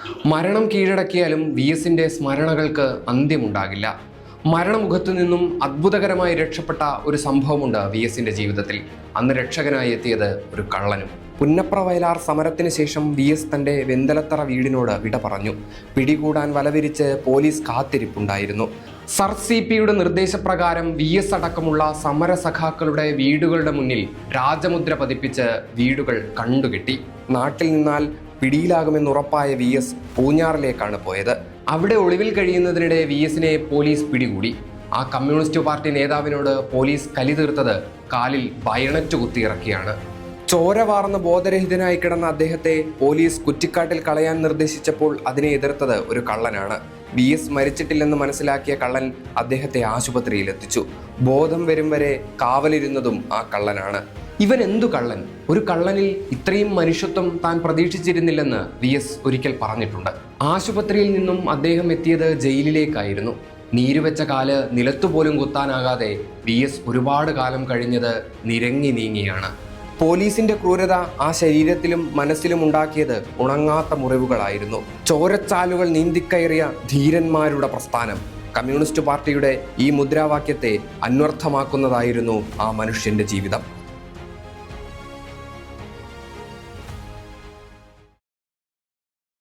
മരണം കീഴടക്കിയാലും വി എസിന്റെ സ്മരണകൾക്ക് അന്ത്യമുണ്ടാകില്ല. മരണമുഖത്തു നിന്നും അത്ഭുതകരമായി രക്ഷപ്പെട്ട ഒരു സംഭവമുണ്ട് വി എസിന്റെ ജീവിതത്തിൽ. അന്ന് രക്ഷകനായി എത്തിയത് ഒരു കള്ളനും. പുന്നപ്ര വയലാർ സമരത്തിന് ശേഷം വി എസ് തന്റെ വെന്തലത്തറ വീടിനോട് വിട പറഞ്ഞു. പിടികൂടാൻ വലവിരിച്ച് പോലീസ് കാത്തിരിപ്പുണ്ടായിരുന്നു. സർ CP-യുടെ നിർദ്ദേശപ്രകാരം വി എസ് അടക്കമുള്ള സമരസഖാക്കളുടെ വീടുകളുടെ മുന്നിൽ രാജമുദ്ര പതിപ്പിച്ച് വീടുകൾ കണ്ടുകെട്ടി. നാട്ടിൽ നിന്നാൽ പിടിയിലാകുമെന്നുറപ്പായ വി എസ് പൂഞ്ഞാറിലേക്കാണ് പോയത്. അവിടെ ഒളിവിൽ കഴിയുന്നതിനിടെ വി എസിനെ പോലീസ് പിടികൂടി. ആ കമ്മ്യൂണിസ്റ്റ് പാർട്ടി നേതാവിനോട് പോലീസ് കലി തീർത്തത് കാലിൽ ബയണറ്റ് കുത്തിയിറക്കിയാണ്. ചോര വാർന്ന് ബോധരഹിതനായി കിടന്ന അദ്ദേഹത്തെ പോലീസ് കുറ്റിക്കാട്ടിൽ കളയാൻ നിർദ്ദേശിച്ചപ്പോൾ അതിനെ എതിർത്തത് ഒരു കള്ളനാണ്. വി എസ് മരിച്ചിട്ടില്ലെന്ന് മനസ്സിലാക്കിയ കള്ളൻ അദ്ദേഹത്തെ ആശുപത്രിയിൽ എത്തിച്ചു. ബോധം വരും വരെ കാവലിരുന്നതും ആ കള്ളനാണ്. ഇവൻ എന്തു കള്ളൻ? ഒരു കള്ളനിൽ ഇത്രയും മനുഷ്യത്വം താൻ പ്രതീക്ഷിച്ചിരുന്നില്ലെന്ന് വി എസ് ഒരിക്കൽ പറഞ്ഞിട്ടുണ്ട്. ആശുപത്രിയിൽ നിന്നും അദ്ദേഹം എത്തിയത് ജയിലിലേക്കായിരുന്നു. നീരുവെച്ച കാല് നിലത്തുപോലും കുത്താനാകാതെ വി എസ് ഒരുപാട് കാലം കഴിഞ്ഞത് നിരങ്ങി നീങ്ങിയാണ്. പോലീസിന്റെ ക്രൂരത ആ ശരീരത്തിലും മനസ്സിലും ഉണ്ടാക്കിയത് ഉണങ്ങാത്ത മുറിവുകളായിരുന്നു. ചോരച്ചാലുകൾ നീന്തിക്കയറിയ ധീരന്മാരുടെ പ്രസ്ഥാനം. കമ്മ്യൂണിസ്റ്റ് പാർട്ടിയുടെ ഈ മുദ്രാവാക്യത്തെ അന്വർത്ഥമാക്കുന്നതായിരുന്നു ആ മനുഷ്യന്റെ ജീവിതം.